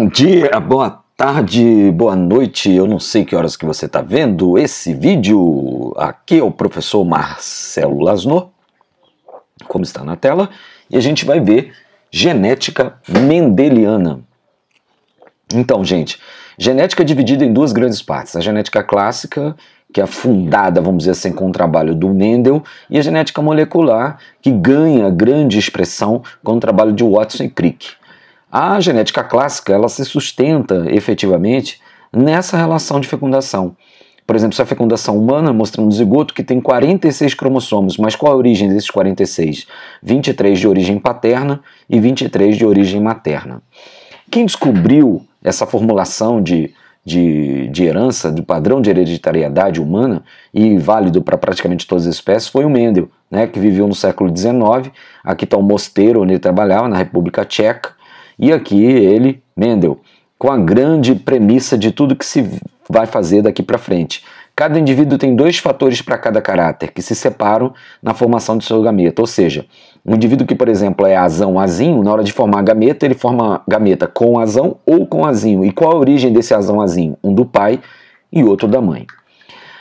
Bom dia, boa tarde, boa noite. Eu não sei que horas que você está vendo esse vídeo. Aqui é o professor Marcelo Lasnor, como está na tela, e a gente vai ver genética mendeliana. Então, gente, genética é dividida em duas grandes partes. A genética clássica, que é fundada, vamos dizer assim, com o trabalho do Mendel, e a genética molecular, que ganha grande expressão com o trabalho de Watson e Crick. A genética clássica, ela se sustenta efetivamente nessa relação de fecundação. Por exemplo, se a fecundação humana mostra um zigoto que tem 46 cromossomos, mas qual a origem desses 46? 23 de origem paterna e 23 de origem materna. Quem descobriu essa formulação de herança, do padrão de hereditariedade humana, e válido para praticamente todas as espécies, foi o Mendel, né, que viveu no século XIX. Aqui está o mosteiro onde ele trabalhava, na República Tcheca. E aqui ele, Mendel, com a grande premissa de tudo que se vai fazer daqui para frente. Cada indivíduo tem dois fatores para cada caráter, que se separam na formação do seu gameta. Ou seja, um indivíduo que, por exemplo, é azão-azinho, na hora de formar a gameta, ele forma a gameta com azão ou com azinho. E qual a origem desse azão-azinho? Um do pai e outro da mãe.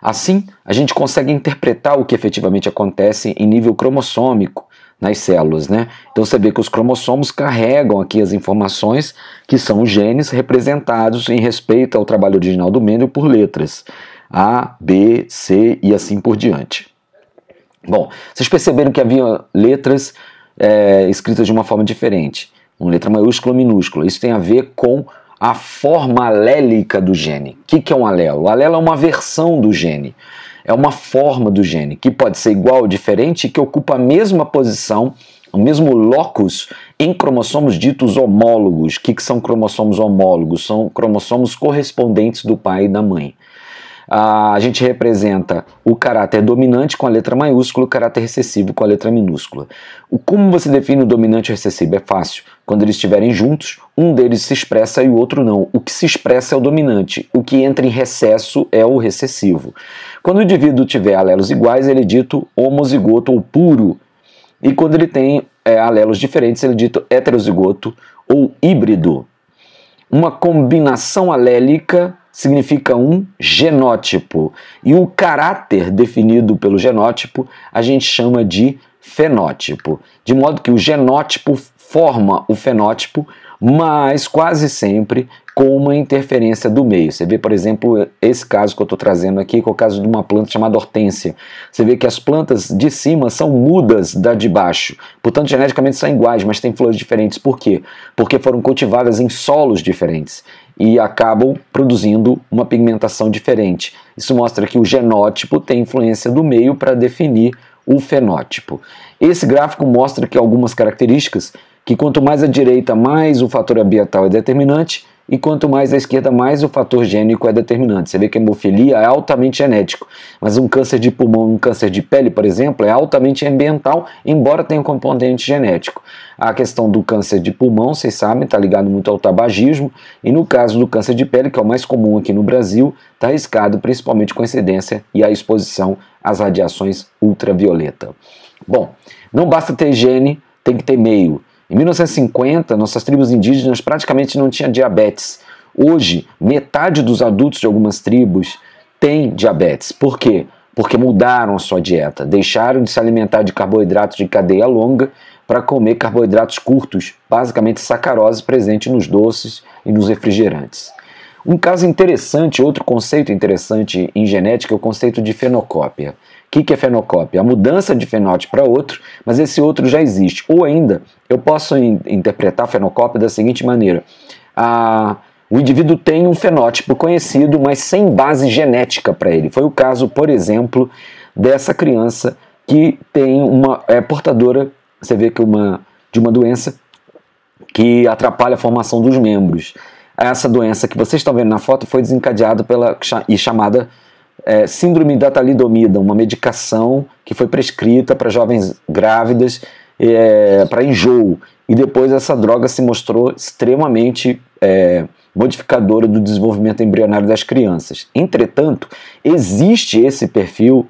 Assim, a gente consegue interpretar o que efetivamente acontece em nível cromossômico nas células, né? Então você vê que os cromossomos carregam aqui as informações que são os genes representados em respeito ao trabalho original do Mendel por letras A, B, C e assim por diante. Bom, vocês perceberam que havia letras escritas de uma forma diferente, uma letra maiúscula ou minúscula. Isso tem a ver com a forma alélica do gene. O que é um alelo? O alelo é uma versão do gene. É uma forma do gene, que pode ser igual ou diferente e que ocupa a mesma posição, o mesmo locus em cromossomos ditos homólogos. O que são cromossomos homólogos? São cromossomos correspondentes do pai e da mãe. A gente representa o caráter dominante com a letra maiúscula, o caráter recessivo com a letra minúscula. Como você define o dominante e o recessivo? É fácil. Quando eles estiverem juntos, um deles se expressa e o outro não. O que se expressa é o dominante, o que entra em recesso é o recessivo. Quando o indivíduo tiver alelos iguais, ele é dito homozigoto ou puro. E quando ele tem alelos diferentes, ele é dito heterozigoto ou híbrido. Uma combinação alélica significa um genótipo. E o caráter definido pelo genótipo a gente chama de fenótipo. De modo que o genótipo forma o fenótipo, mas quase sempre com uma interferência do meio. Você vê, por exemplo, esse caso que eu estou trazendo aqui, que é o caso de uma planta chamada hortênsia. Você vê que as plantas de cima são mudas da de baixo, portanto geneticamente são iguais, mas têm flores diferentes. Por quê? Porque foram cultivadas em solos diferentes e acabam produzindo uma pigmentação diferente. Isso mostra que o genótipo tem influência do meio para definir o fenótipo. Esse gráfico mostra que algumas características, que quanto mais à direita, mais o fator ambiental é determinante, e quanto mais à esquerda, mais o fator gênico é determinante. Você vê que a hemofilia é altamente genético, mas um câncer de pulmão, um câncer de pele, por exemplo, é altamente ambiental, embora tenha um componente genético. A questão do câncer de pulmão, vocês sabem, está ligado muito ao tabagismo, e no caso do câncer de pele, que é o mais comum aqui no Brasil, está arriscado principalmente com a incidência e a exposição às radiações ultravioleta. Bom, não basta ter gene, tem que ter meio. Em 1950, nossas tribos indígenas praticamente não tinham diabetes. Hoje, metade dos adultos de algumas tribos tem diabetes. Por quê? Porque mudaram a sua dieta, deixaram de se alimentar de carboidratos de cadeia longa para comer carboidratos curtos, basicamente sacarose presente nos doces e nos refrigerantes. Um caso interessante, outro conceito interessante em genética é o conceito de fenocópia. O que é fenocópia? A mudança de fenótipo para outro, mas esse outro já existe. Ou ainda, eu posso interpretar a fenocópia da seguinte maneira. O indivíduo tem um fenótipo conhecido, mas sem base genética para ele. Foi o caso, por exemplo, dessa criança que tem é portadora, você vê que de uma doença que atrapalha a formação dos membros. Essa doença que vocês estão vendo na foto foi desencadeada e chamada síndrome da talidomida, uma medicação que foi prescrita para jovens grávidas para enjoo. E depois essa droga se mostrou extremamente modificadora do desenvolvimento embrionário das crianças. Entretanto, existe esse perfil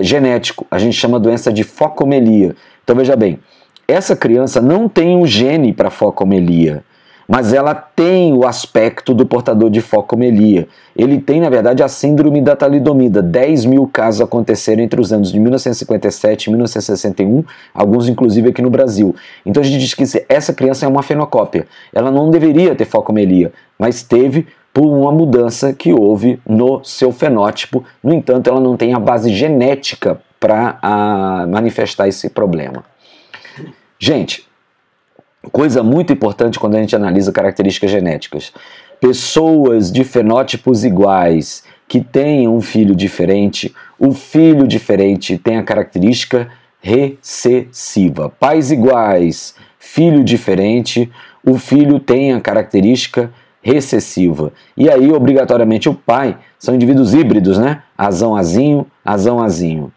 genético, a gente chama a doença de focomelia. Então veja bem, essa criança não tem um gene para focomelia, mas ela tem o aspecto do portador de focomelia. Ele tem, na verdade, a síndrome da talidomida. 10 mil casos aconteceram entre os anos de 1957 e 1961, alguns inclusive aqui no Brasil. Então a gente diz que essa criança é uma fenocópia. Ela não deveria ter focomelia, mas teve por uma mudança que houve no seu fenótipo. No entanto, ela não tem a base genética para manifestar esse problema. Gente, coisa muito importante quando a gente analisa características genéticas. Pessoas de fenótipos iguais que têm um filho diferente, o filho diferente tem a característica recessiva. Pais iguais, filho diferente, o filho tem a característica recessiva. E aí, obrigatoriamente, o pai são indivíduos híbridos, né? Azão-azinho, azão-azinho.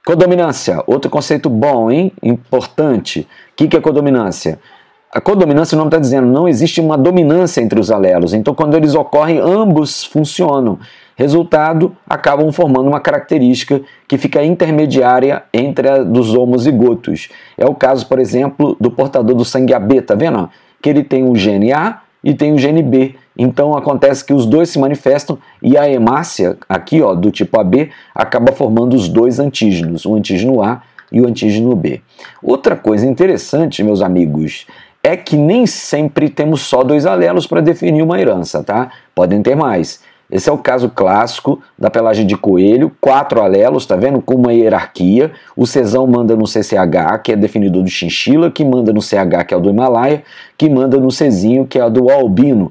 Codominância, outro conceito bom, hein? Importante. O que é codominância? A codominância, o nome está dizendo, não existe uma dominância entre os alelos. Então, quando eles ocorrem, ambos funcionam. Resultado, acabam formando uma característica que fica intermediária entre a dos homozigotos. É o caso, por exemplo, do portador do sangue AB, tá vendo? Que ele tem o gene A e tem o gene B. Então acontece que os dois se manifestam e a hemácia, aqui ó, do tipo AB, acaba formando os dois antígenos, o antígeno A e o antígeno B. Outra coisa interessante, meus amigos, é que nem sempre temos só dois alelos para definir uma herança, tá? Podem ter mais. Esse é o caso clássico da pelagem de coelho, 4 alelos, tá vendo? Com uma hierarquia. O Czão manda no CCH, que é definidor do chinchila, que manda no CH, que é o do Himalaia, que manda no Czinho, que é o do albino.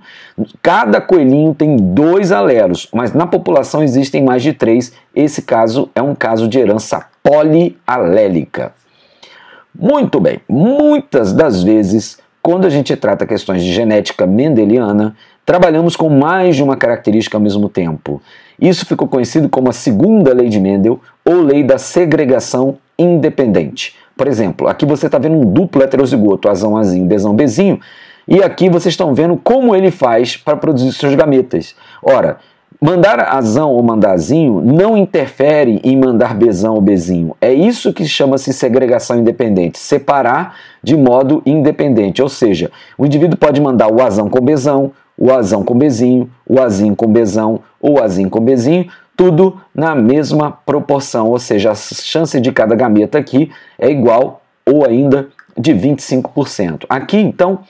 Cada coelhinho tem 2 alelos, mas na população existem mais de 3. Esse caso é um caso de herança polialélica. Muito bem, muitas das vezes, quando a gente trata questões de genética mendeliana, trabalhamos com mais de uma característica ao mesmo tempo. Isso ficou conhecido como a segunda lei de Mendel ou lei da segregação independente. Por exemplo, aqui você está vendo um duplo heterozigoto, azão-azinho, bezão-bezinho, e aqui vocês estão vendo como ele faz para produzir seus gametas. Ora, mandar azão ou mandar azinho não interfere em mandar bezão ou bezinho. É isso que chama-se segregação independente, separar de modo independente. Ou seja, o indivíduo pode mandar o azão com bezão, o azão com bezinho, o azinho com bezão ou o azinho com bezinho, tudo na mesma proporção, ou seja, a chance de cada gameta aqui é igual ou ainda de 25%. Aqui, então,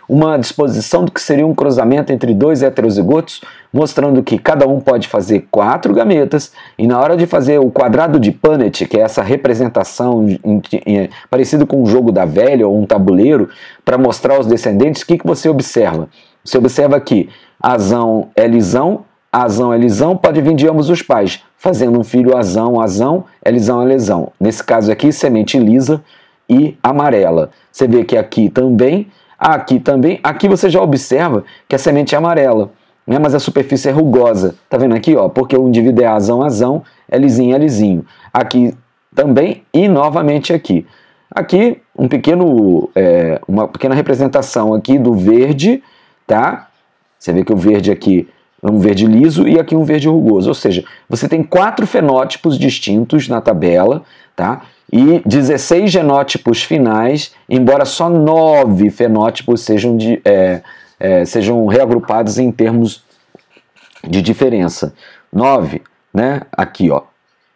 uma disposição do que seria um cruzamento entre 2 heterozigotos, mostrando que cada um pode fazer 4 gametas, e na hora de fazer o quadrado de Punnett, que é essa representação parecido com um jogo da velha ou um tabuleiro, para mostrar os descendentes, o que você observa? Você observa aqui, azão é lisão, azão é lisão, pode vir de ambos os pais, fazendo um filho azão, azão, é lisão, é lesão. Nesse caso aqui, semente lisa e amarela. Você vê que aqui também, aqui você já observa que a semente é amarela, né? Mas a superfície é rugosa. Tá vendo aqui, ó? Porque o indivíduo é azão, azão, é lisinho, é lisinho. Aqui também e novamente aqui. Aqui uma pequena representação aqui do verde, tá? Você vê que o verde aqui é um verde liso e aqui um verde rugoso. Ou seja, você tem 4 fenótipos distintos na tabela, tá? E 16 genótipos finais, embora só 9 fenótipos sejam reagrupados em termos de diferença. 9, né? Aqui, ó.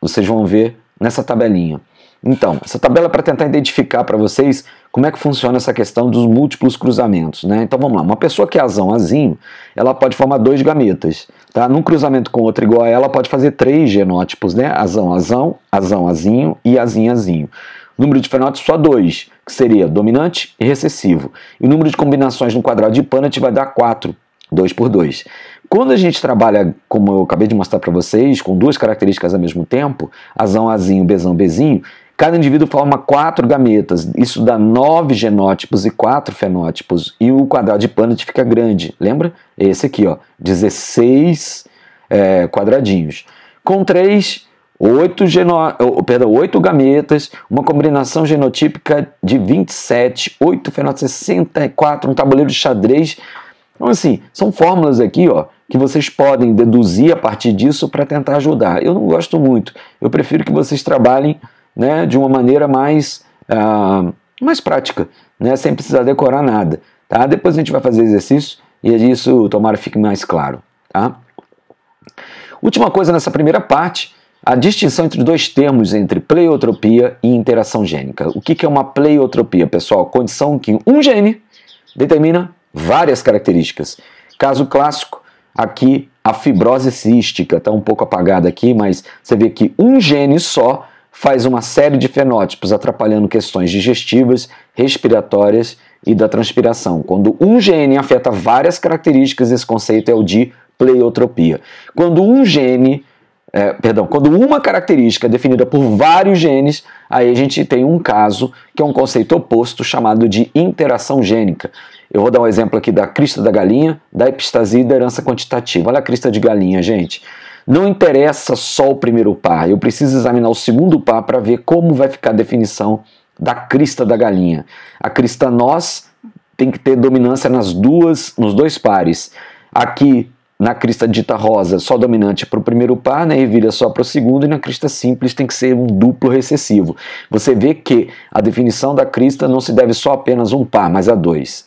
Vocês vão ver nessa tabelinha. Então, essa tabela é para tentar identificar para vocês como é que funciona essa questão dos múltiplos cruzamentos, né? Então vamos lá, uma pessoa que é azão-azinho, ela pode formar 2 gametas, tá? Num cruzamento com outra igual a ela, pode fazer 3 genótipos, né? Azão-azão, azão-azinho e azinho-azinho. Número de fenótipos só 2, que seria dominante e recessivo. E o número de combinações no quadrado de Punnett vai dar 4, 2 por 2. Quando a gente trabalha, como eu acabei de mostrar para vocês, com 2 características ao mesmo tempo, azão-azinho, bezão-bezinho, cada indivíduo forma 4 gametas, isso dá 9 genótipos e 4 fenótipos, e o quadrado de Punnett fica grande, lembra? Esse aqui, ó, 16 quadradinhos. Com 8 gametas, uma combinação genotípica de 27, 8 fenótipos, 64, um tabuleiro de xadrez. Então, assim, são fórmulas aqui, ó, que vocês podem deduzir a partir disso para tentar ajudar. Eu não gosto muito, eu prefiro que vocês trabalhem, né, de uma maneira mais prática, né, sem precisar decorar nada. tá? Depois a gente vai fazer exercício e isso, tomara, fique mais claro, tá? Última coisa nessa primeira parte, a distinção entre dois termos, entre pleiotropia e interação gênica. O que é uma pleiotropia, pessoal? Condição que um gene determina várias características. Caso clássico, aqui a fibrose cística, está um pouco apagada aqui, mas você vê que um gene só faz uma série de fenótipos, atrapalhando questões digestivas, respiratórias e da transpiração. Quando um gene afeta várias características, esse conceito é o de pleiotropia. Quando quando uma característica é definida por vários genes, aí a gente tem um caso que é um conceito oposto chamado de interação gênica. Eu vou dar um exemplo aqui da crista da galinha, da epistasia e da herança quantitativa. Olha a crista de galinha, gente. Não interessa só o primeiro par, eu preciso examinar o segundo par para ver como vai ficar a definição da crista da galinha. A crista nós tem que ter dominância nos dois pares. Aqui, na crista dita rosa, só dominante para o primeiro par, na ervilha só para o segundo, e na crista simples tem que ser um duplo recessivo. Você vê que a definição da crista não se deve só a apenas um par, mas a dois.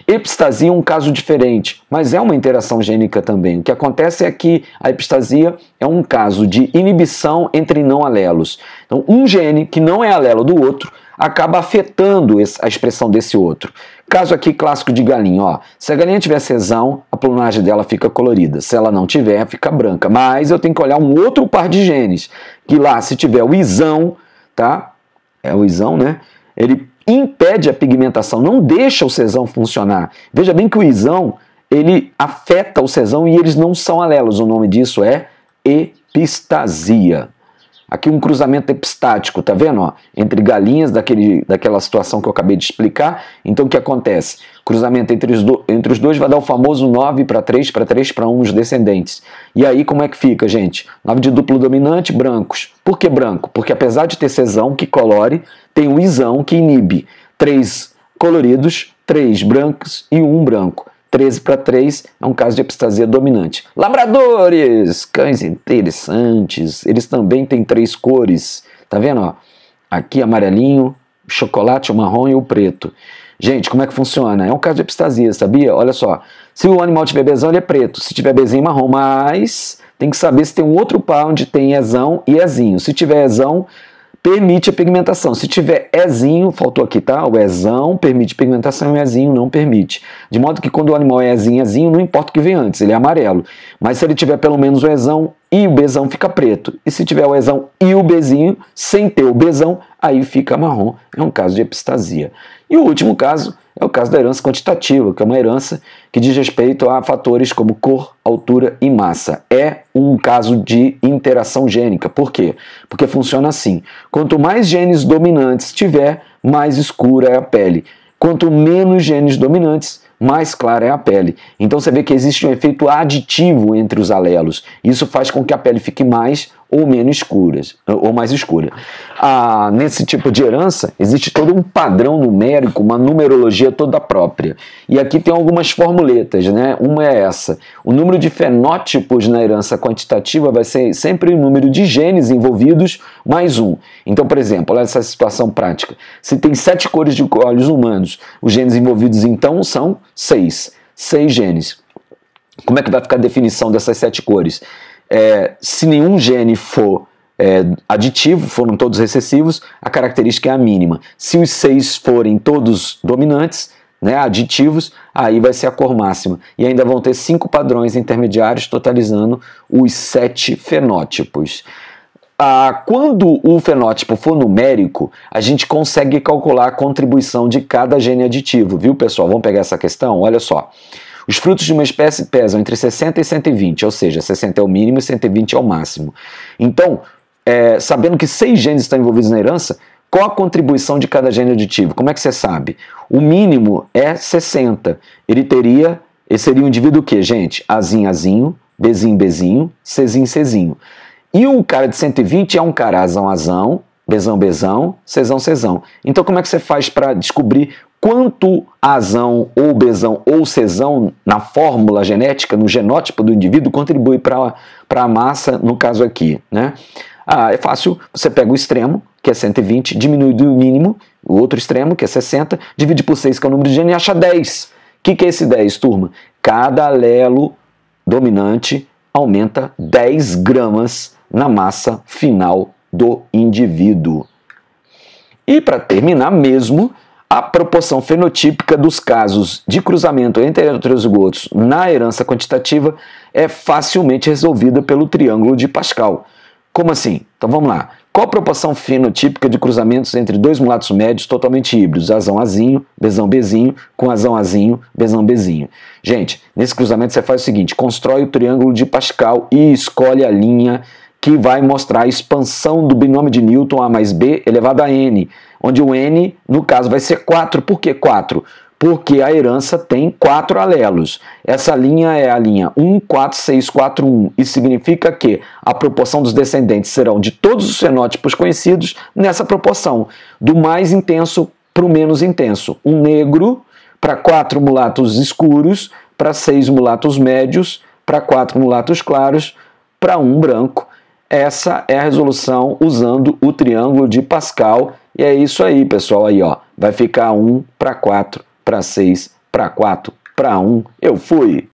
Epistasia é um caso diferente, mas é uma interação gênica também. O que acontece é que a epistasia é um caso de inibição entre não alelos. Então, um gene que não é alelo do outro acaba afetando a expressão desse outro. Caso aqui clássico de galinha, ó. Se a galinha tiver sesão, a plumagem dela fica colorida. Se ela não tiver, fica branca. Mas eu tenho que olhar um outro par de genes, que lá, se tiver o isão, tá? É o isão, né? Ele impede a pigmentação, não deixa o sesão funcionar. Veja bem que o isão, ele afeta o sesão e eles não são alelos. O nome disso é epistasia. Aqui um cruzamento epistático, tá vendo? Ó? Entre galinhas, daquela situação que eu acabei de explicar. Então o que acontece? Cruzamento entre os dois vai dar o famoso 9 para 3 para 1 os descendentes. E aí como é que fica, gente? 9 de duplo dominante, brancos. Por que branco? Porque apesar de ter sesão que colore, tem o isão que inibe. 3 coloridos, 3 brancos e 1 branco. 13 para 3 é um caso de epistasia dominante. Labradores, cães interessantes, eles também têm 3 cores. Tá vendo? Ó? Aqui amarelinho, chocolate, o marrom e o preto. Gente, como é que funciona? É um caso de epistasia, sabia? Olha só, se o animal tiver bezão, ele é preto. Se tiver bezinho, marrom. Mas tem que saber se tem um outro par onde tem ezão e ezinho. Se tiver ezão, permite a pigmentação. Se tiver ezinho, faltou aqui, tá? O ezão permite pigmentação e o ezinho não permite. De modo que quando o animal é ezinho, não importa o que vem antes, ele é amarelo. Mas se ele tiver pelo menos o ezão e o bezão, fica preto. E se tiver o ezão e o bezinho, sem ter o bezão, aí fica marrom. É um caso de epistasia. E o último caso é o caso da herança quantitativa, que é uma herança que diz respeito a fatores como cor, altura e massa. É um caso de interação gênica. Por quê? Porque funciona assim. Quanto mais genes dominantes tiver, mais escura é a pele. Quanto menos genes dominantes, mais clara é a pele. Então você vê que existe um efeito aditivo entre os alelos. Isso faz com que a pele fique mais ou menos escura, ou mais escura. Nesse tipo de herança, existe todo um padrão numérico, uma numerologia toda própria. E aqui tem algumas formuletas, né? Uma é essa. O número de fenótipos na herança quantitativa vai ser sempre o número de genes envolvidos mais 1. Então, por exemplo, olha essa situação prática. Se tem 7 cores de olhos humanos, os genes envolvidos então são 6. 6 genes. Como é que vai ficar a definição dessas 7 cores? Se nenhum gene for aditivo, foram todos recessivos, a característica é a mínima. Se os 6 forem todos dominantes, né, aditivos, aí vai ser a cor máxima. E ainda vão ter 5 padrões intermediários, totalizando os 7 fenótipos. Quando o fenótipo for numérico, a gente consegue calcular a contribuição de cada gene aditivo, viu, pessoal? Vamos pegar essa questão? Olha só. Os frutos de uma espécie pesam entre 60 e 120, ou seja, 60 é o mínimo e 120 é o máximo. Então, sabendo que 6 genes estão envolvidos na herança, qual a contribuição de cada gene aditivo? Como é que você sabe? O mínimo é 60. Ele seria um indivíduo o quê, gente? Azinho, azinho, Bzinho, Bzinho, Czinho, Czinho. E o cara de 120 é um cara azão, azão, Bzão, Bzão, Czão, Czão. Então, como é que você faz para descobrir quanto azão ou bezão ou cesão na fórmula genética, no genótipo do indivíduo, contribui para a massa, no caso aqui, né? É fácil, você pega o extremo, que é 120, diminui do mínimo, o outro extremo, que é 60, divide por 6, que é o número de gene, e acha 10. que é esse 10, turma? Cada alelo dominante aumenta 10 gramas na massa final do indivíduo. E para terminar mesmo, a proporção fenotípica dos casos de cruzamento entre heterozigotos na herança quantitativa é facilmente resolvida pelo triângulo de Pascal. Como assim? Então vamos lá. Qual a proporção fenotípica de cruzamentos entre dois mulatos médios totalmente híbridos, Azão-Azinho, Bezão-Bezinho, com Azão-Azinho, Bezão-Bezinho? Gente, nesse cruzamento você faz o seguinte, constrói o triângulo de Pascal e escolhe a linha que vai mostrar a expansão do binômio de Newton A mais B elevado a N, onde o N, no caso, vai ser 4. Por que 4? Porque a herança tem 4 alelos. Essa linha é a linha 1, 4, 6, 4, 1. Isso significa que a proporção dos descendentes serão de todos os fenótipos conhecidos nessa proporção, do mais intenso para o menos intenso. Um negro para 4 mulatos escuros, para 6 mulatos médios, para 4 mulatos claros, para 1 branco. Essa é a resolução usando o triângulo de Pascal. E é isso aí, pessoal. Aí, ó, vai ficar 1 para 4, para 6, para 4, para 1. Eu fui!